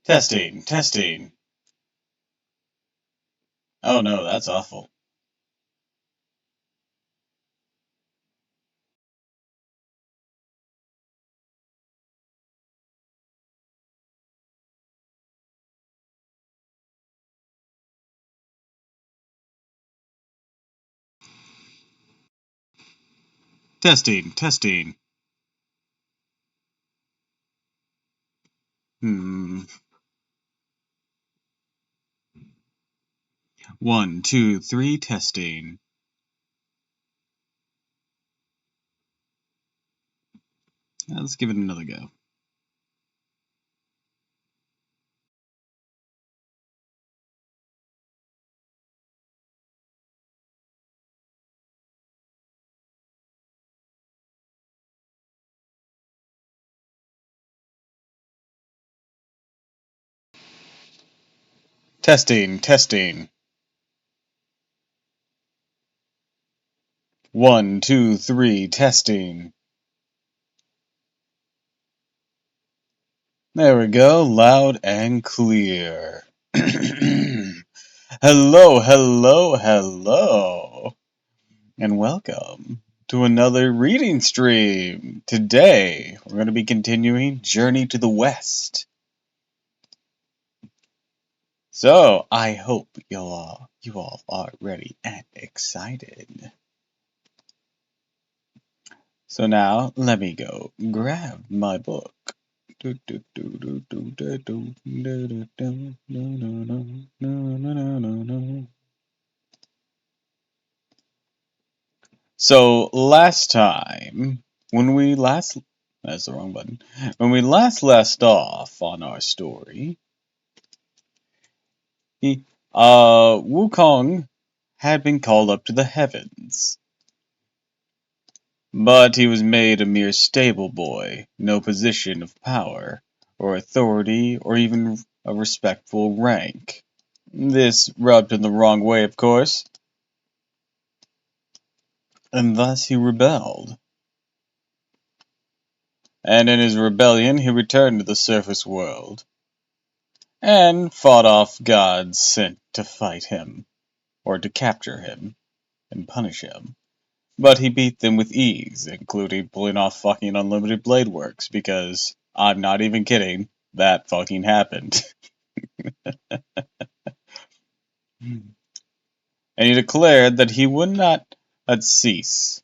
Testing, testing. Oh no, that's awful. Testing, testing. Hmm. 1, 2, 3, testing. Let's give it another go. Testing, testing. 1, 2, 3, testing. There we go, loud and clear. Hello, hello, hello, and welcome to another reading stream. Today, we're going to be continuing Journey to the West. So, I hope you all are ready and excited. So now, let me go grab my book. So, last time, that's the wrong button. When we left off on our story, Wukong had been called up to the heavens. But he was made a mere stable boy, no position of power, or authority, or even a respectful rank. This rubbed him the wrong way, of course, and thus he rebelled. And in his rebellion he returned to the surface world, and fought off gods sent to fight him, or to capture him, and punish him. But he beat them with ease, including pulling off fucking unlimited blade works, because, I'm not even kidding, that fucking happened. And he declared that he would not cease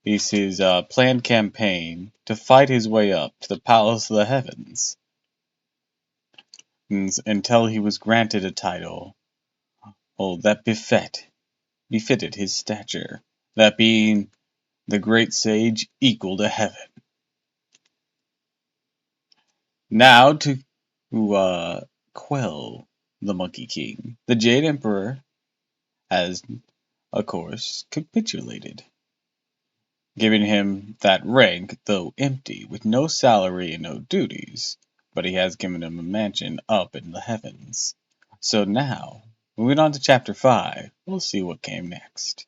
his planned campaign to fight his way up to the palace of the heavens until he was granted a title that befitted his stature, that being the great sage equal to heaven. Now to quell the Monkey King, the Jade Emperor has, of course, capitulated, giving him that rank, though empty, with no salary and no duties, but he has given him a mansion up in the heavens. So now, moving on to chapter 5, we'll see what came next.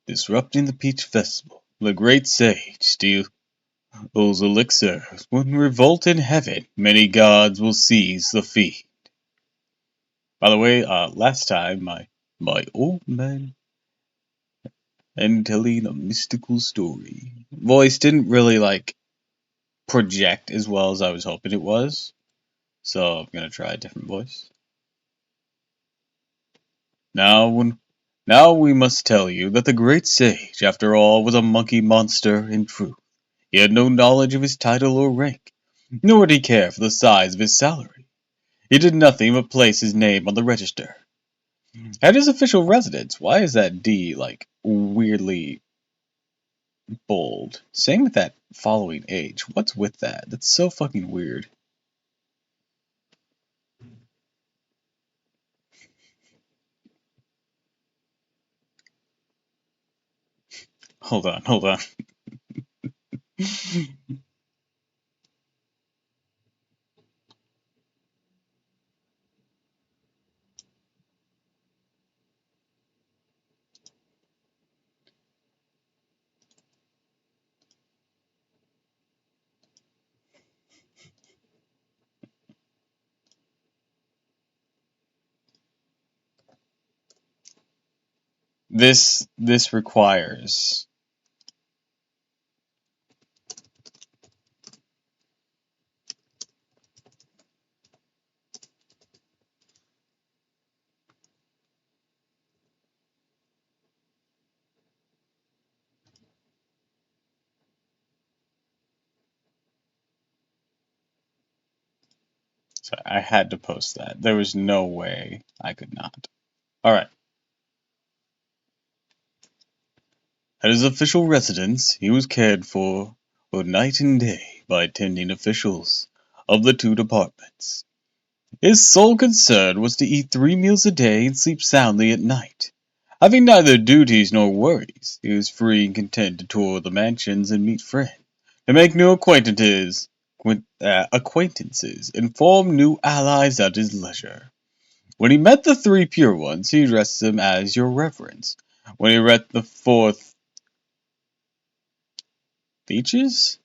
Disrupting the Peach Festival, the great sage steals elixir. When revolt in heaven, many gods will seize the feed. By the way, last time my old man and telling a mystical story voice didn't really project as well as I was hoping it was. So I'm gonna try a different voice. Now we must tell you that the great sage, after all, was a monkey monster in truth. He had no knowledge of his title or rank, nor did he care for the size of his salary. He did nothing but place his name on the register. At his official residence, why is that D, weirdly bold? Same with that following age. What's with that? That's so fucking weird. Hold on, hold on. this requires. So I had to post that. There was no way I could not. All right. At his official residence, he was cared for both night and day by attending officials of the two departments. His sole concern was to eat 3 meals a day and sleep soundly at night. Having neither duties nor worries, he was free and content to tour the mansions and meet friends, to make new acquaintances and form new allies at his leisure. When he met the three pure ones, he addressed them as your reverence. When he met the fourth leeches,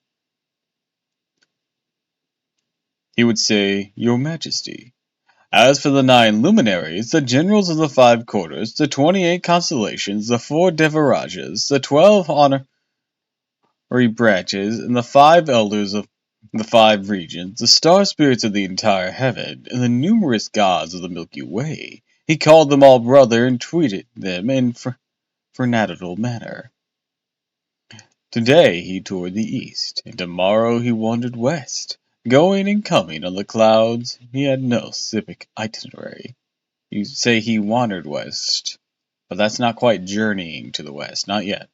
he would say, Your Majesty. As for the 9 luminaries, the generals of the 5 quarters, the 28 constellations, the 4 Devarajas, the 12 honorary branches, and the 5 elders of the 5 regions, the star spirits of the entire heaven, and the numerous gods of the Milky Way, he called them all brother and treated them in fraternal manner. Today he toured the east, and tomorrow he wandered west. Going and coming on the clouds, he had no specific itinerary. You say he wandered west, but that's not quite journeying to the west, not yet.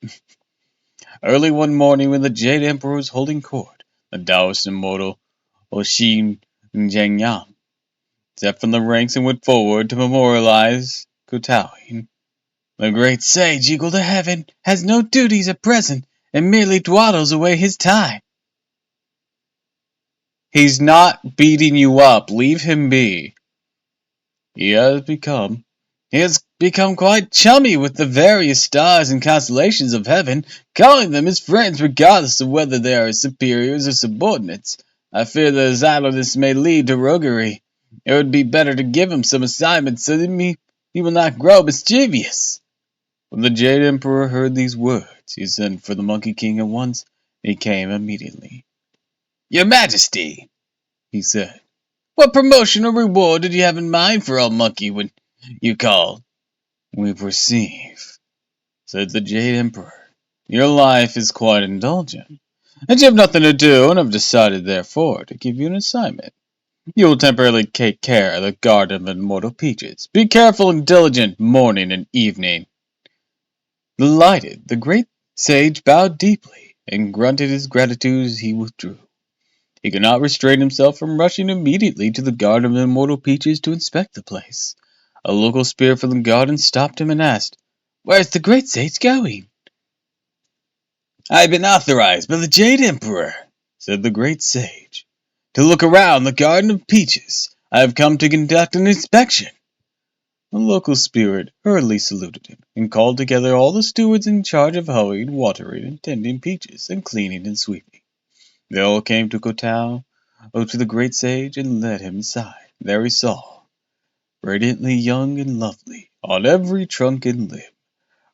Early one morning when the Jade Emperor was holding court, the Taoist immortal Oshin Zhengyang stepped from the ranks and went forward to memorialize Kotowing. The great sage, eagle to heaven, has no duties at present, and merely dawdles away his time. He's not beating you up, leave him be. He has become He has become quite chummy with the various stars and constellations of heaven, calling them his friends regardless of whether they are his superiors or subordinates. I fear that his idleness may lead to roguery. It would be better to give him some assignment so that he will not grow mischievous. When the Jade Emperor heard these words, he sent for the Monkey King at once. He came immediately. Your Majesty, he said, what promotion or reward did you have in mind for our monkey when you called? We perceive, said the Jade Emperor, your life is quite indulgent, and you have nothing to do, and have decided, therefore, to give you an assignment. You will temporarily take care of the Garden of Immortal Peaches. Be careful and diligent morning and evening. Delighted, the great sage bowed deeply, and grunted his gratitude as he withdrew. He could not restrain himself from rushing immediately to the Garden of Immortal Peaches to inspect the place. A local spirit from the garden stopped him and asked, Where's the great sage going? I have been authorized by the Jade Emperor, said the great sage, to look around the Garden of Peaches. I have come to conduct an inspection. The local spirit hurriedly saluted him, and called together all the stewards in charge of hoeing, watering, and tending peaches, and cleaning and sweeping. They all came to kowtow to the great sage, and led him inside. There he saw, radiantly young and lovely, on every trunk and limb,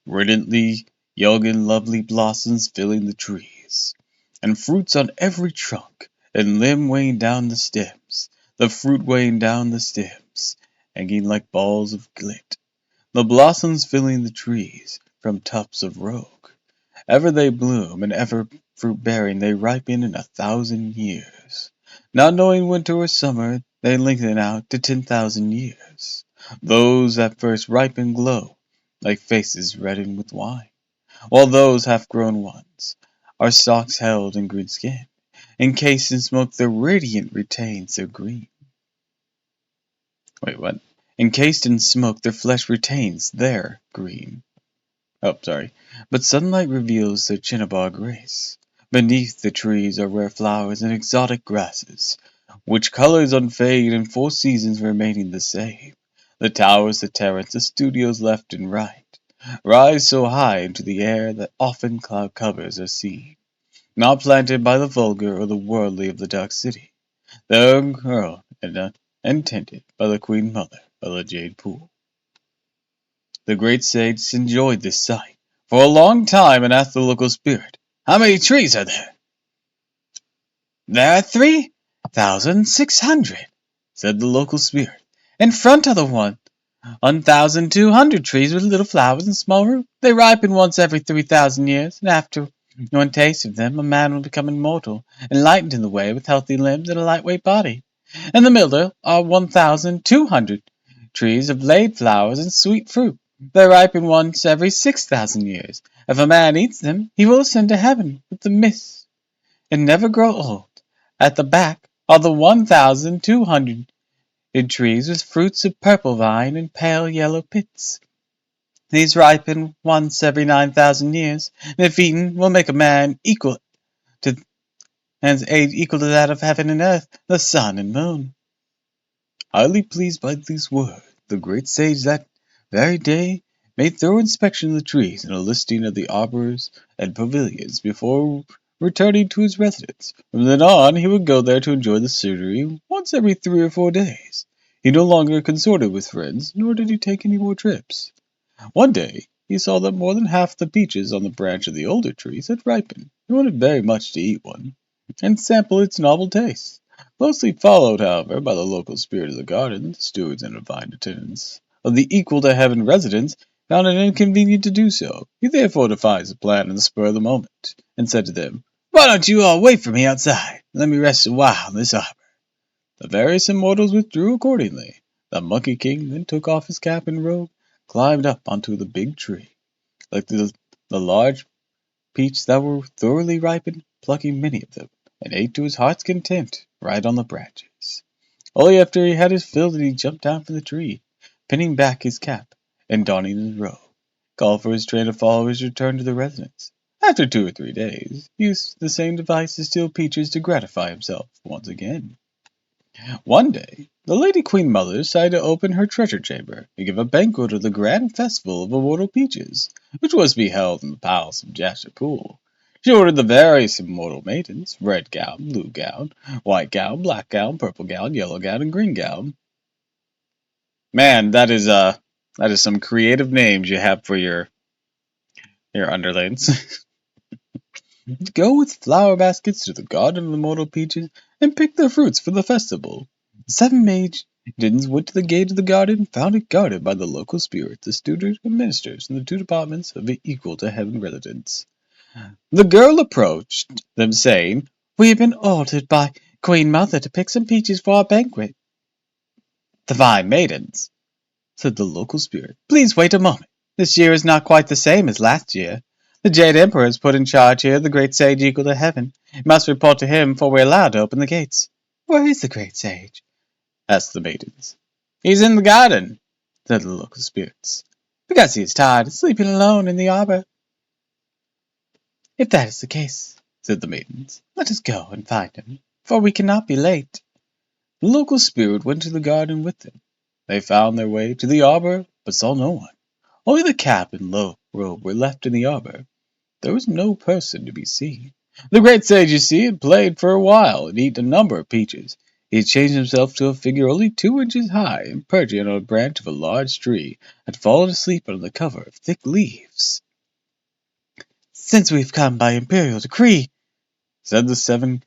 radiantly young and lovely blossoms filling the trees, and fruits on every trunk and limb weighing down the stems, the fruit weighing down the stems, hanging like balls of gilt, the blossoms filling the trees from tufts of rogue. Ever they bloom, and ever fruit-bearing they ripen in 1,000 years. Not knowing winter or summer, they lengthen out to 10,000 years. Those that first ripen glow, like faces reddened with wine, while those half-grown ones are stalks held in green skin. Encased in smoke, their radiant retains their green. Wait, what? Encased in smoke, their flesh retains their green. Oh, sorry. But sunlight reveals their cinnabar grace. Beneath the trees are rare flowers and exotic grasses, which colors unfade and 4 seasons remaining the same. The towers, the terrace, the studios left and right, rise so high into the air that often cloud covers are seen, not planted by the vulgar or the worldly of the dark city. They are grown and tended by the queen mother of the jade pool. The great sage enjoyed this sight for a long time and asked the local spirit, "How many trees are there?" "There are 3,600," said the local spirit. "In front of the 1,200 trees with little flowers and small roots. They ripen once every 3,000 years, and after one tastes of them, a man will become immortal, enlightened in the way, with healthy limbs and a lightweight body. In the middle are 1,200 trees of late flowers and sweet fruit. They ripen once every 6,000 years. If a man eats them, he will ascend to heaven with the mist and never grow old. At the back are the 1,200 trees with fruits of purple vine and pale yellow pits. These ripen once every 9,000 years, and if eaten, will make a man to man's age equal to that of heaven and earth, the sun and moon." Highly pleased by these words, the great sage that very day made thorough inspection of the trees and a listing of the arbors and pavilions before returning to his residence. From then on he would go there to enjoy the scenery once every 3 or 4 days. He no longer consorted with friends, nor did he take any more trips. One day he saw that more than half the peaches on the branch of the older trees had ripened. He wanted very much to eat one, and sample its novel taste. Closely followed, however, by the local spirit of the garden, the stewards and refined attendants of the equal to heaven residence found it inconvenient to do so. He therefore devised a plan on the spur of the moment, and said to them, "Why don't you all wait for me outside, and let me rest a while in this arbor?" The various immortals withdrew accordingly. The Monkey King then took off his cap and robe, climbed up onto the big tree, like the large peach that were thoroughly ripened, plucking many of them, and ate to his heart's content right on the branches. Only after he had his fill did he jump down from the tree, pinning back his cap and donning his robe, called for his train of followers to return to the residence. After 2 or 3 days, he used the same device to steal peaches to gratify himself once again. One day the Lady Queen Mother decided to open her treasure chamber and give a banquet of the grand festival of immortal peaches, which was to be held in the palace of Jasperpool. She ordered the various immortal maidens, red gown, blue gown, white gown, black gown, purple gown, yellow gown, and green gown. Man, that is some creative names you have for your underlings. Go with flower baskets to the garden of immortal peaches and pick their fruits for the festival. The 7 maidens went to the gate of the garden and found it guarded by the local spirits, the students and ministers in the 2 departments of the equal to heaven residence. The girl approached them saying, "We have been ordered by Queen Mother to pick some peaches for our banquet." "The 5 maidens," said the local spirit, "please wait a moment. This year is not quite the same as last year. The Jade Emperor is put in charge here, the great sage equal to heaven. You must report to him before we're allowed to open the gates." "Where is the great sage?" asked the maidens. "He's in the garden," said the local spirits, "because he is tired of sleeping alone in the arbor." "If that is the case," said the maidens, "let us go and find him, for we cannot be late." The local spirit went to the garden with them. They found their way to the arbor, but saw no one. Only the cap and robe were left in the arbor. There was no person to be seen. The great sage, you see, had played for a while and eaten a number of peaches. He had changed himself to a figure only 2 inches high, and perching on a branch of a large tree, had fallen asleep under the cover of thick leaves. "Since we have come by imperial decree," said the 7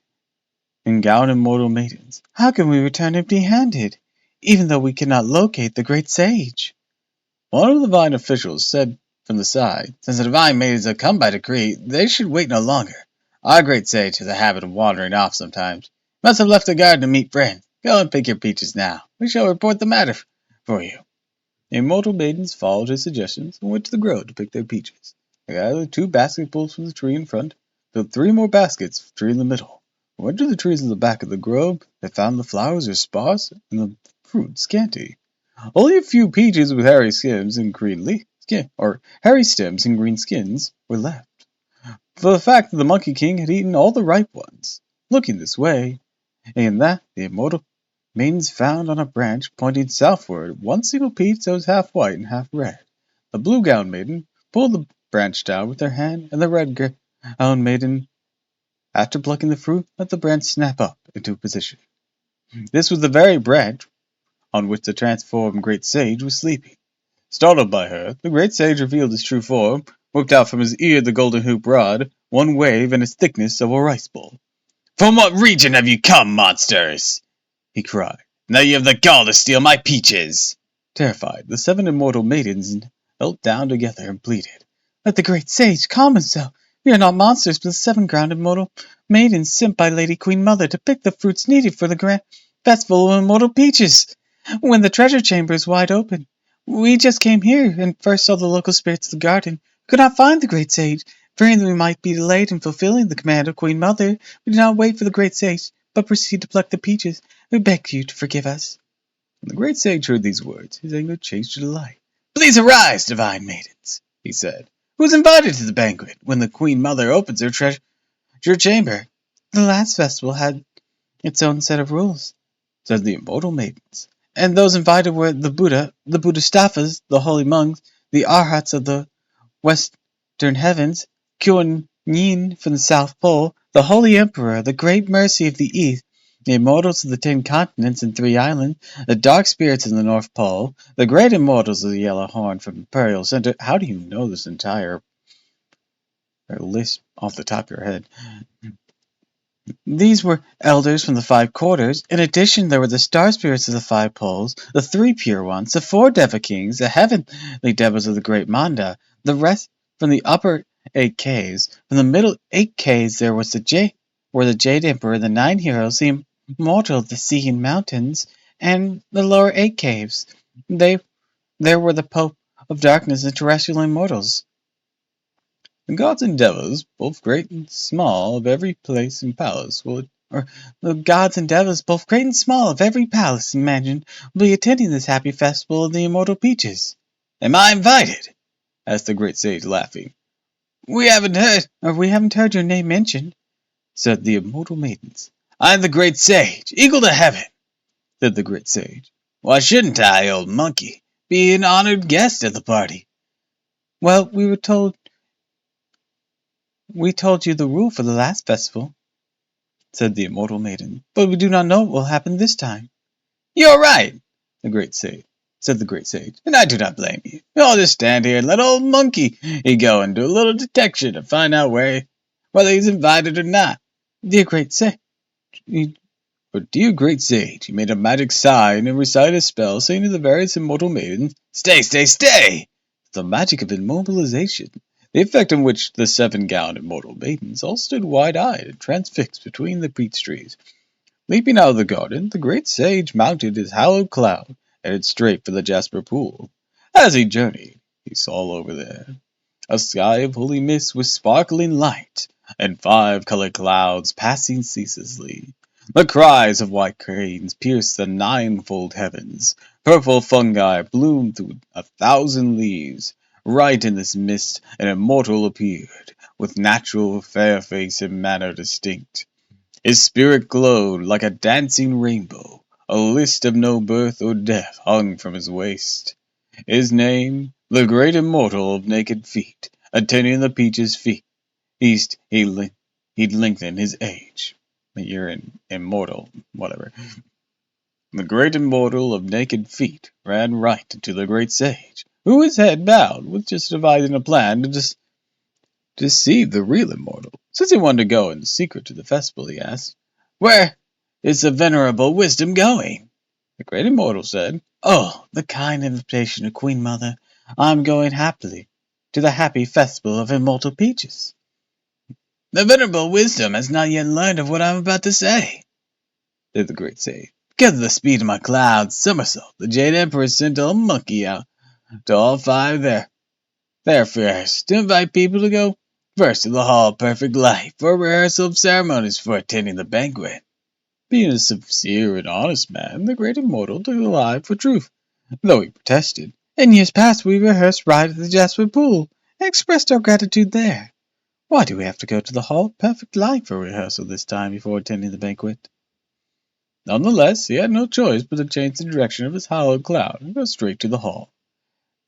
gown immortal maidens, "how can we return empty-handed, even though we cannot locate the great sage?" One of the divine officials said from the side, "Since the divine maidens have come by decree, they should wait no longer. Our great sage has a habit of wandering off sometimes. He must have left the garden to meet friends. Go and pick your peaches now. We shall report the matter for you." The immortal maidens followed his suggestions and went to the grove to pick their peaches. They gathered 2 basketfuls from the tree in front, filled 3 more baskets from the tree in the middle. When went to the trees in the back of the grove, they found the flowers were sparse and the fruit scanty. Only a few peaches with hairy stems and green skins were left, for the fact that the Monkey King had eaten all the ripe ones. Looking this way and that, the immortal maidens found on a branch pointing southward one single peach that was half white and half red. The blue gown maiden pulled the branch down with her hand, and the red gown maiden, after plucking the fruit, let the branch snap up into position. This was the very branch on which the transformed great sage was sleeping. Startled by her, the great sage revealed his true form, whipped out from his ear the golden hoop rod, one wave and its thickness of a rice bowl. "From what region have you come, monsters?" he cried. "Now you have the gall to steal my peaches!" Terrified, the seven immortal maidens knelt down together and pleaded. "Let the great sage calm himself. We are not monsters, but the seven ground immortal maidens sent by Lady Queen Mother to pick the fruits needed for the grand festival of immortal peaches. When the treasure chamber is wide open, we just came here and first saw the local spirits of the garden. We could not find the great sage. Fearing that we might be delayed in fulfilling the command of Queen Mother, we did not wait for the great sage, but proceed to pluck the peaches. We beg you to forgive us." When the great sage heard these words, his anger changed to delight. "Please arise, divine maidens," he said. "Who is invited to the banquet when the Queen Mother opens her treasure chamber?" "The last festival had its own set of rules," said the immortal maidens. "And those invited were the Buddha, the Bodhisattvas, the holy monks, the Arhats of the western heavens, Kuan Yin from the South Pole, the Holy Emperor, the Great Mercy of the East, the Immortals of the 10 continents and 3 islands, the Dark Spirits of the North Pole, the Great Immortals of the Yellow Horn from Imperial Center." How do you know this entire list off the top of your head? These were elders from the 5 quarters. In addition, there were the star spirits of the 5 poles, the 3 pure ones, the 4 Deva kings, the heavenly devas of the great Manda, the rest from the upper 8 caves. From the middle 8 caves there was were the Jade Emperor, the 9 heroes, the immortal of the sea and mountains, and the lower 8 caves. There were the Pope of Darkness and terrestrial immortals. The gods and devas, both great and small, of every place and palace the gods and devas, both great and small, of every palace and mansion, will be attending this happy festival of the immortal peaches. "Am I invited?" asked the great sage, laughing. We haven't heard your name mentioned," said the immortal maidens. "I am the great sage, eagle to heaven," said the great sage. "Why shouldn't I, old monkey, be an honored guest at the party?" "Well, we told you the rule for the last festival," said the immortal maiden, "but we do not know what will happen this time." "You are right," said the great sage, "and I do not blame you. I'll just stand here and let old monkey go and do a little detection to find out whether he's invited or not." "Dear great sage, But dear great sage, he made a magic sign and recited a spell, saying to the various immortal maidens, "Stay, stay, stay!" The magic of immobilization, the effect on which the 7-gowned immortal maidens all stood wide-eyed and transfixed between the peach trees. Leaping out of the garden, the great sage mounted his hallowed cloud and headed straight for the jasper pool. As he journeyed, he saw over there a sky of holy mist with sparkling light, and 5-colored clouds passing ceaselessly. The cries of white cranes pierced the ninefold heavens. Purple fungi bloomed through 1,000 leaves. Right in this mist an immortal appeared, with natural fair face and manner distinct. His spirit glowed like a dancing rainbow. A list of no birth or death hung from his waist. His name, the great immortal of naked feet, attending the peaches feast, he'd lengthen his age. You're an immortal, whatever. The great immortal of naked feet ran right to the great sage, who, his head bowed, was just devising a plan to deceive the real immortal. Since he wanted to go in secret to the festival, he asked, "Where is the venerable wisdom going?" The great immortal said, "Oh, the kind invitation of Queen Mother. I am going happily to the happy festival of immortal peaches." "The venerable wisdom has not yet learned of what I am about to say," said the great sage. "Because of the speed of my cloud somersault, the Jade Emperor sent a monkey out to all 5 their fairs to invite people to go first to the Hall of Perfect Light for a rehearsal of ceremonies for attending the banquet." Being a sincere and honest man, the great immortal took the lie for truth, though he protested. "In years past we rehearsed right at the Jasper Pool, and expressed our gratitude there. Why do we have to go to the Hall of Perfect Light for rehearsal this time before attending the banquet?" Nonetheless, he had no choice but to change the direction of his hallowed cloud and go straight to the hall.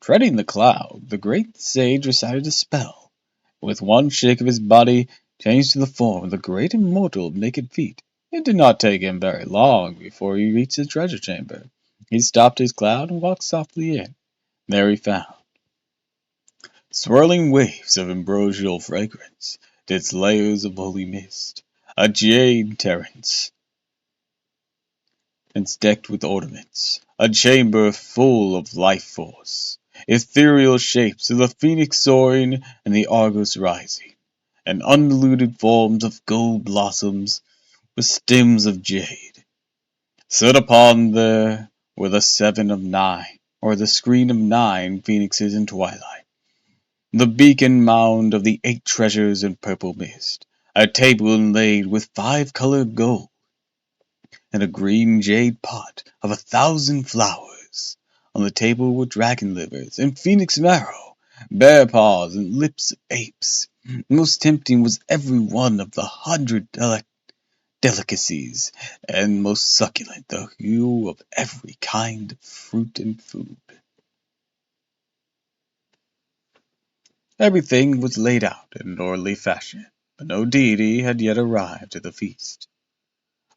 Treading the cloud, the great sage recited a spell. With one shake of his body, changed to the form of the great immortal of naked feet. It did not take him very long before he reached the treasure chamber. He stopped his cloud and walked softly in. There he found swirling waves of ambrosial fragrance, dense layers of holy mist, a jade terrace, and decked with ornaments, a chamber full of life force, ethereal shapes of the phoenix soaring and the Argus rising, and undiluted forms of gold blossoms with stems of jade. Set upon there were the 7 of 9, or the screen of 9 phoenixes in twilight, the beacon mound of the 8 treasures in purple mist, a table inlaid with 5-colored gold, and a green jade pot of 1,000 flowers. On the table were dragon livers and phoenix marrow, bear paws and lips of apes. Most tempting was every one of the 100 delicacies, and most succulent the hue of every kind of fruit and food. Everything was laid out in an orderly fashion, but no deity had yet arrived at the feast.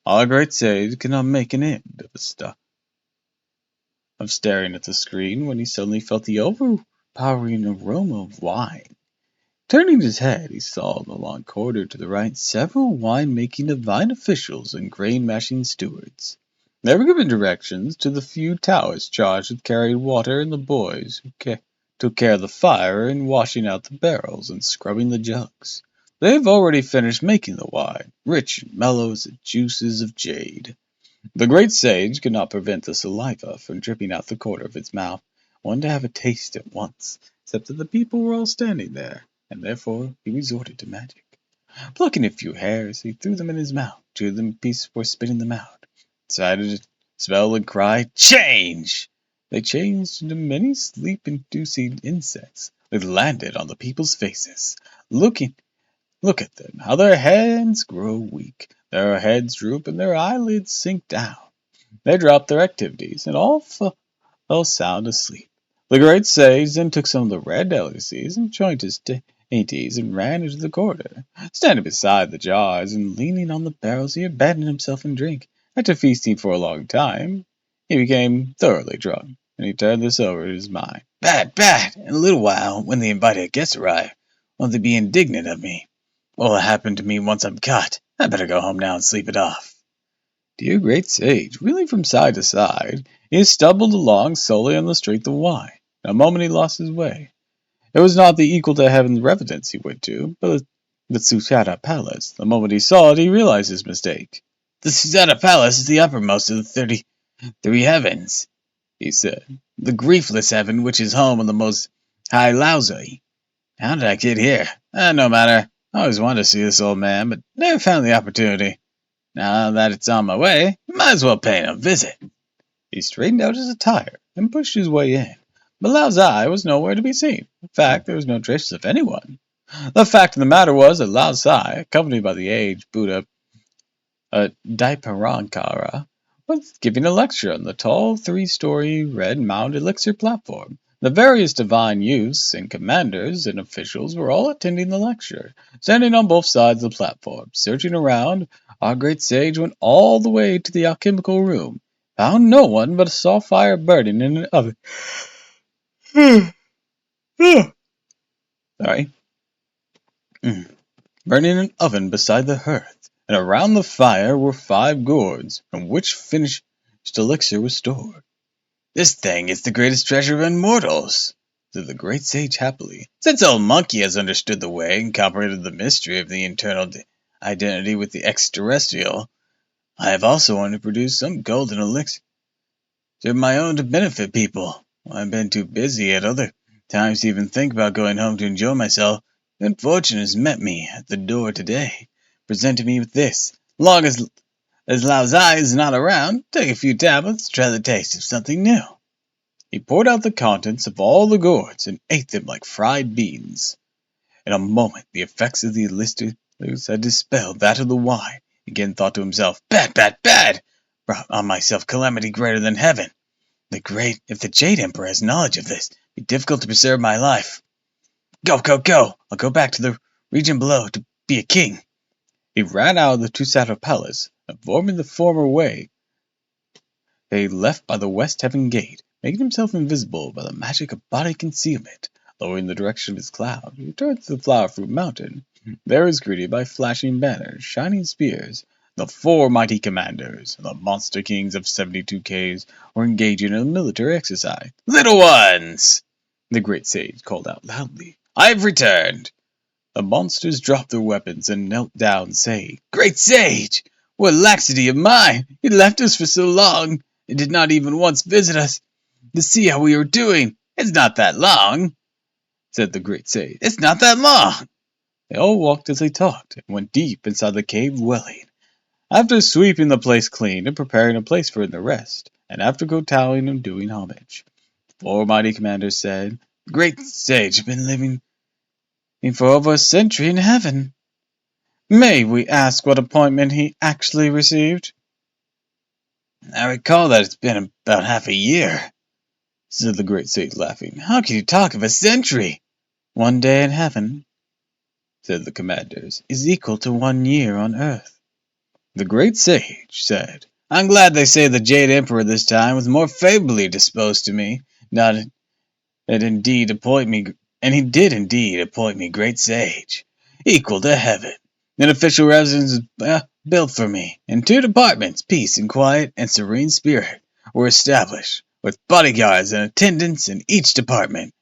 Our great sage could not make an end of the stuff of staring at the screen when he suddenly felt the overpowering aroma of wine. Turning his head, he saw in the long corridor to the right several wine-making divine officials and grain-mashing stewards. They were giving directions to the few towers charged with carrying water and the boys who took care of the fire and washing out the barrels and scrubbing the jugs. They have already finished making the wine, rich and mellow as the juices of jade. The great sage could not prevent the saliva from dripping out the corner of his mouth, wanted to have a taste at once, except that the people were all standing there, and therefore he resorted to magic. Plucking a few hairs, he threw them in his mouth, chewed them a piece before spitting them out, decided to spell and cried, "Change!" They changed into many sleep-inducing insects. They landed on the people's faces. Look at them, how their hands grow weak. Their heads droop and their eyelids sink down. They dropped their activities and all fell sound asleep. The great sage then took some of the red delicacies and joined his dainties and ran into the corridor. Standing beside the jars and leaning on the barrels, he abandoned himself in drink. After feasting for a long time, he became thoroughly drunk, and he turned this over in his mind. Bad, bad! In a little while, when the invited guests arrive, won't they be indignant of me? What will happen to me once I'm caught? I better go home now and sleep it off. Dear great sage, reeling from side to side, he stumbled along slowly on the street of wine. In a moment he lost his way. It was not the equal to heaven's residence he went to, but the Susata Palace. The moment he saw it, he realized his mistake. The Susata Palace is the uppermost of the 33 heavens, he said. The griefless heaven which is home of the most high Laozui. How did I get here? No matter. I always wanted to see this old man, but never found the opportunity. Now that it's on my way, might as well pay him a visit. He straightened out his attire and pushed his way in. But Lao's eye was nowhere to be seen. In fact, there was no traces of anyone. The fact of the matter was that Lao Sai, accompanied by the aged Buddha Diparankara, was giving a lecture on the tall 3-story red mound elixir platform. The various divine youths and commanders and officials were all attending the lecture, standing on both sides of the platform. Searching around, our great sage went all the way to the alchemical room, found no one but a soft fire burning in an oven. Sorry. Burning an oven beside the hearth, and around the fire were 5 gourds, in which finished elixir was stored. This thing is the greatest treasure of immortals, said the great sage happily. Since old Monkey has understood the way and comprehended the mystery of the internal identity with the extraterrestrial, I have also wanted to produce some golden elixir of my own to benefit people. I've been too busy at other times to even think about going home to enjoy myself. Good fortune has met me at the door today, presenting me with this. Long as Lao Zai is not around, take a few tablets, try the taste of something new. He poured out the contents of all the gourds and ate them like fried beans. In a moment, the effects of the elixir had dispelled that of the wine. He again thought to himself, bad, bad, bad! Brought on myself calamity greater than heaven. If the Jade Emperor has knowledge of this, it will be difficult to preserve my life. Go, go, go! I'll go back to the region below to be a king. He ran out of the Tusata Palace, avoiding the former way. They left by the West Heaven Gate, making himself invisible by the magic of body concealment. Lowering the direction of his cloud, he returned to the flower fruit mountain. There he was greeted by flashing banners, shining spears. The four mighty commanders, the monster kings of 72 Ks, were engaging in a military exercise. Little ones! The great sage called out loudly. I have returned! The monsters dropped their weapons and knelt down, saying, Great sage! What laxity of mind! You left us for so long, and did not even once visit us to see how we were doing. It's not that long, said the great sage. It's not that long. They all walked as they talked, and went deep inside the cave dwelling. After sweeping the place clean and preparing a place for the rest, and after kowtowing and doing homage, the four mighty commanders said, The great sage has been living for over a century in heaven. May we ask what appointment he actually received? I recall that it's been about half a year, said the great sage, laughing. How can you talk of a century? 1 day in heaven, said the commanders, is equal to 1 year on earth. The great sage said, I'm glad they say the Jade Emperor this time was more favorably disposed to me, not and indeed appoint me, and he did indeed appoint me great sage, equal to heaven. An official residence was built for me, and 2 departments, peace and quiet and serene spirit, were established, with bodyguards and attendants in each department.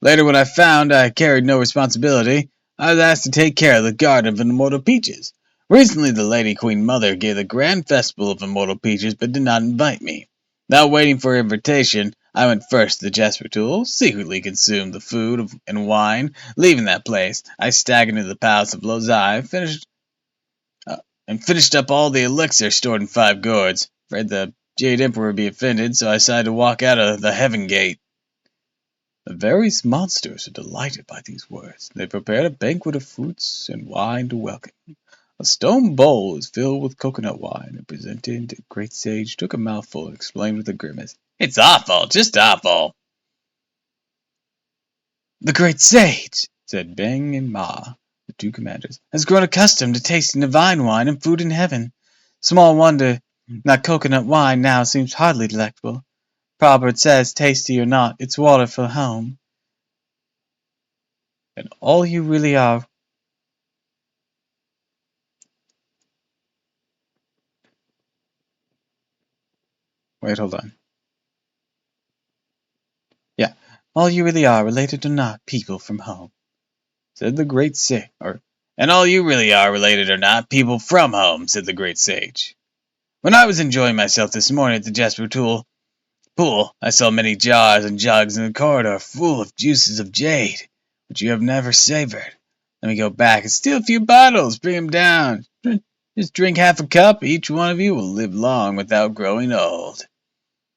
Later, when I found I carried no responsibility, I was asked to take care of the garden of immortal peaches. Recently, the Lady Queen Mother gave the grand festival of immortal peaches, but did not invite me. Without waiting for her invitation, I went first to the Jasper Tool, secretly consumed the food and wine. Leaving that place, I staggered into the palace of Lozai, finished up all the elixir stored in 5 gourds. Afraid the Jade Emperor would be offended, so I decided to walk out of the Heaven Gate. The various monsters were delighted by these words. They prepared a banquet of fruits and wine to welcome him. A stone bowl was filled with coconut wine and presented. The great sage took a mouthful and explained with a grimace, It's awful, just awful. The great sage, said Beng and Ma, the 2 commanders, has grown accustomed to tasting divine wine and food in heaven. Small wonder that coconut wine now seems hardly delectable. Proverb says, tasty or not, it's water for home. And all you really are. Wait, hold on. Yeah, all you really are, related or not, people from home, said the great sage. And all you really are, related or not, people from home, said the great sage. When I was enjoying myself this morning at the Jasper Pool, I saw many jars and jugs in the corridor full of juices of jade, which you have never savored. Let me go back and steal a few bottles, bring them down. Just drink half a cup, each one of you will live long without growing old.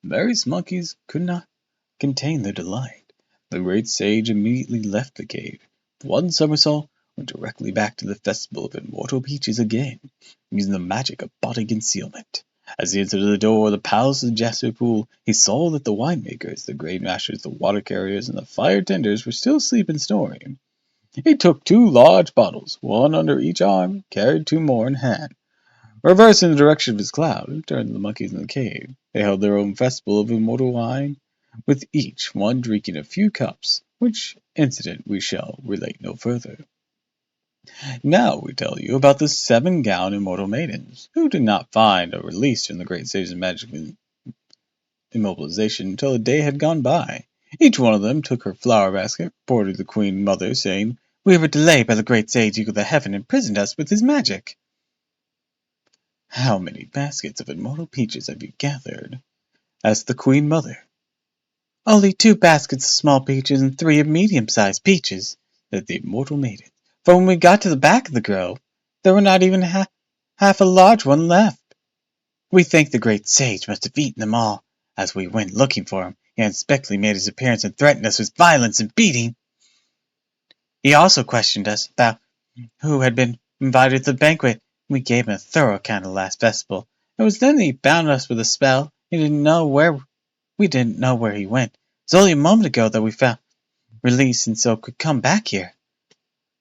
The various monkeys could not contain their delight. The great sage immediately left the cave. With one somersault, went directly back to the festival of immortal peaches again, using the magic of body concealment. As he entered the door of the palace of Jasper Pool, he saw that the winemakers, the grain masters, the water carriers, and the fire tenders were still asleep and snoring. He took 2 large bottles, one under each arm, carried 2 more in hand. Reversing the direction of his cloud, he turned to the monkeys in the cave. They held their own festival of immortal wine, with each one drinking a few cups, which incident we shall relate no further. Now we tell you about the 7-gown immortal maidens, who did not find a release from the great sage's magic immobilization until a day had gone by. Each one of them took her flower basket, reported to the Queen Mother, saying, We were delayed by the great sage equal to heaven, and imprisoned us with his magic. How many baskets of immortal peaches have you gathered? Asked the Queen Mother. Only 2 baskets of small peaches and 3 of medium-sized peaches, said the immortal maiden. For when we got to the back of the grove, there were not even half a large one left. We think the great sage must have eaten them all. As we went looking for him, he unexpectedly made his appearance and threatened us with violence and beating. He also questioned us about who had been invited to the banquet. We gave him a thorough account of the last festival. It was then that he bound us with a spell. We didn't know where he went. It was only a moment ago that we found release and so could come back here.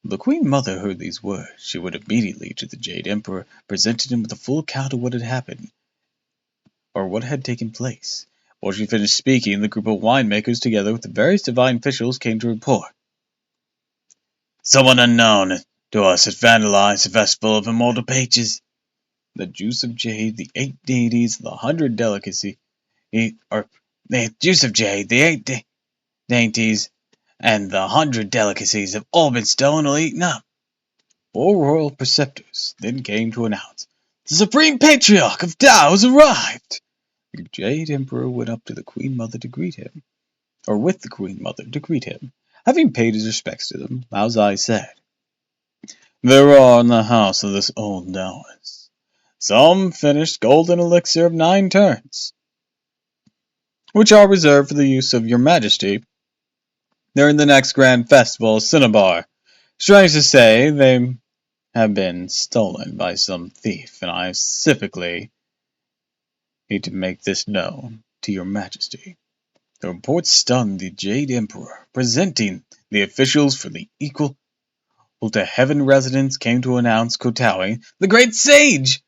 The Queen Mother heard these words. She went immediately to the Jade Emperor, presented him with a full account of what had happened, or what had taken place. Before she finished speaking, the group of winemakers, together with the various divine officials, came to report. Someone unknown to us had vandalized the festival of immortal pages. The juice of jade, the 8 deities, the 100 delicacy, or the juice of jade, the dainties, and the 100 delicacies have all been stolen or eaten up. 4 royal preceptors then came to announce, the Supreme Patriarch of Tao has arrived! The Jade Emperor went up to the Queen Mother to greet him, or with the Queen Mother to greet him. Having paid his respects to them, Lao Zai said, There are in the house of this old Taoist some finished golden elixir of 9 turns, which are reserved for the use of your majesty during the next grand festival of Cinnabar. Strange to say, they have been stolen by some thief, and I specifically need to make this known to your majesty. The report stunned the Jade Emperor. Presenting the officials for the equal to heaven residents came to announce Kotawi, the great sage!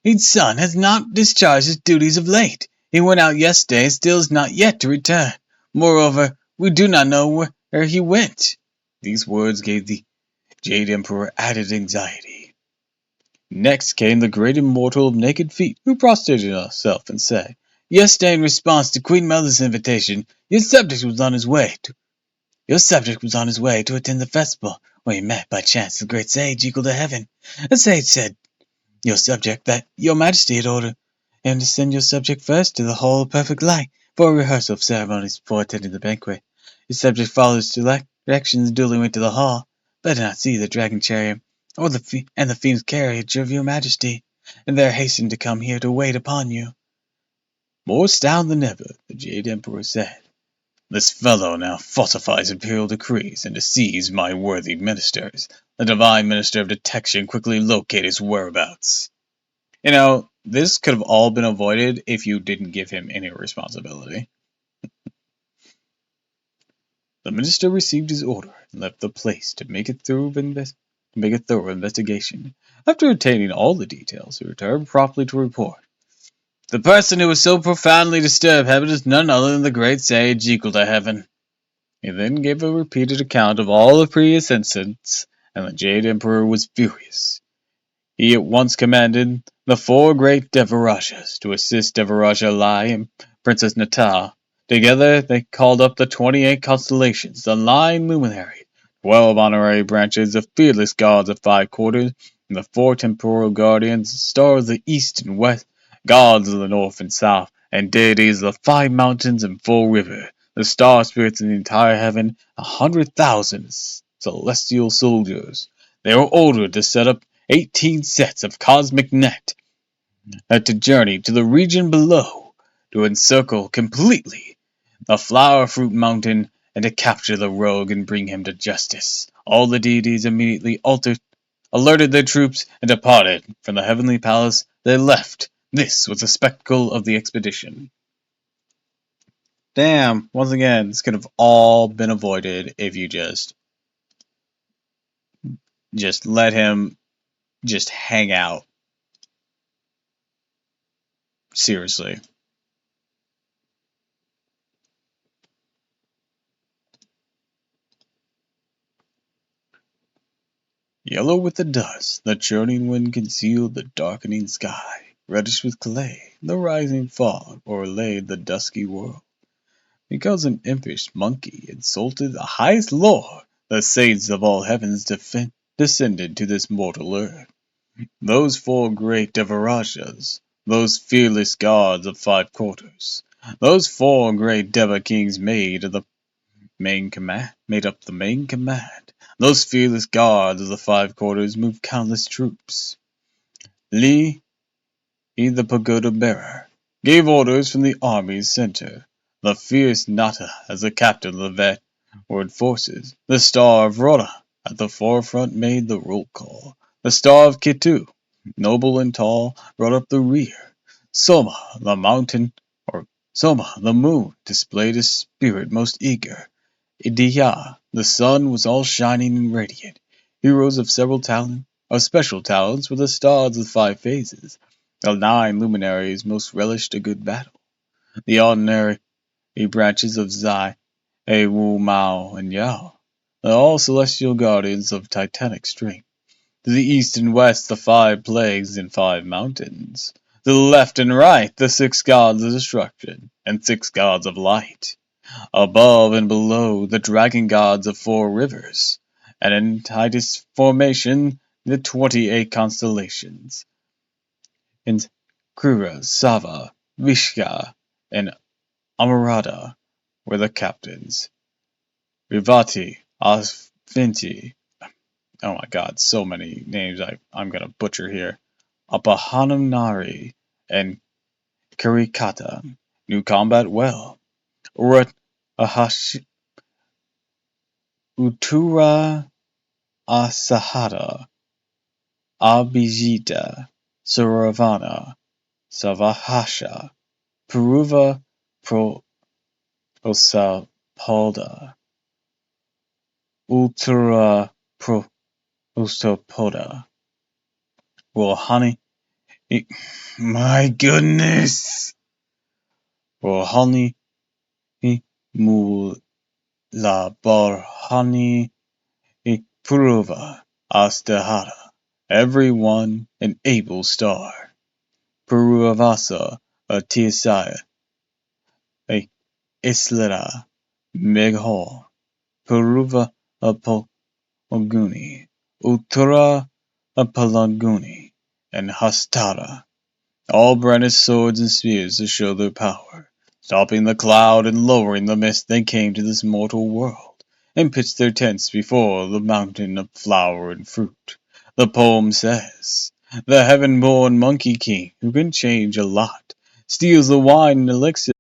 His son has not discharged his duties of late. He went out yesterday and still is not yet to return. Moreover, we do not know where he went. These words gave the Jade Emperor added anxiety. Next came the great immortal of naked feet, who prostrated himself and said, Yesterday, in response to Queen Mother's invitation, your subject was on his way to attend the festival, where he met by chance the great sage equal to heaven. The sage said your subject that your majesty had ordered him to send your subject first to the Hall of Perfect Light for a rehearsal of ceremonies before attending the banquet. Your subject followed his directions and duly went to the hall, but did not see the dragon chariot or the fiend's carriage of your majesty, and there hastened to come here to wait upon you. More astounded than ever, the Jade Emperor said, This fellow now falsifies imperial decrees and deceives my worthy ministers. The divine minister of detection quickly located his whereabouts. This could have all been avoided if you didn't give him any responsibility. The minister received his order and left the place to make a thorough investigation. After obtaining all the details, he returned promptly to report. The person who has so profoundly disturbed heaven is none other than the great sage equal to heaven. He then gave a repeated account of all the previous incidents, and the Jade Emperor was furious. He at once commanded the 4 great Devarajas to assist Devaraja Lai and Princess Nata. Together they called up the 28 constellations, the 9 luminaries, 12 honorary branches, the fearless gods of 5 quarters, and the 4 temporal guardians, the stars of the east and west, gods of the north and south, and deities of the 5 mountains and 4 rivers, the star spirits in the entire heaven, 100,000 celestial soldiers. They were ordered to set up 18 sets of cosmic net to journey to the region below, to encircle completely the flower fruit mountain, and to capture the rogue and bring him to justice. All the deities immediately alerted their troops and departed from the heavenly palace. They left. This was the spectacle of the expedition. Damn, once again, this could have all been avoided if you just let him just hang out. Seriously. Yellow with the dust, the churning wind concealed the darkening sky. Reddish with clay, the rising fog o'erlaid the dusky world. Because an impish monkey insulted the highest lord, the saints of all heavens descended to this mortal earth. Those 4 great Devarajas, those fearless gods of 5 quarters, those 4 great Deva kings made up the main command. Those fearless gods of the 5 quarters moved countless troops. Li, the pagoda bearer, gave orders from the army's center. The fierce Nata as the captain of the vanguard forces. The star of Rhoda at the forefront made the roll call. The star of Ketu, noble and tall, brought up the rear. Soma, the moon, displayed a spirit most eager. Idiya, the sun, was all shining and radiant. Heroes of special talents were the stars of the 5 phases. The 9 luminaries most relished a good battle. the ordinary branches of Zai, Wu, Mao, and Yao, are all celestial guardians of titanic strength. To the east and west, the 5 plagues and 5 mountains. To the left and right, the 6 gods of destruction and 6 gods of light. Above and below, the dragon gods of 4 rivers. And in Titus formation, the 28 constellations. And Krura, Sava, Vishka, and Amarada were the captains. Rivati, Asvinti, oh my god, so many names I'm gonna butcher here. Apahanamnari and Karikata knew combat well. Urat Ahash Uttura Asahata Abhijita Suravana Savahasha Puruva Prosapalda Ultura Prosopoda. Well, honey, my goodness. Well, honey, Mula Barhani Puruva Astahara. Everyone an able star. Puruvasa Atisaya a Islera Meghol. Puruva Apolguni. Uttura Apalaguni and Hastara. All brandished swords and spears to show their power. Stopping the cloud and lowering the mist, they came to this mortal world, and pitched their tents before the mountain of flower and fruit. The poem says, the heaven-born monkey king, who can change a lot, steals the wine and elixir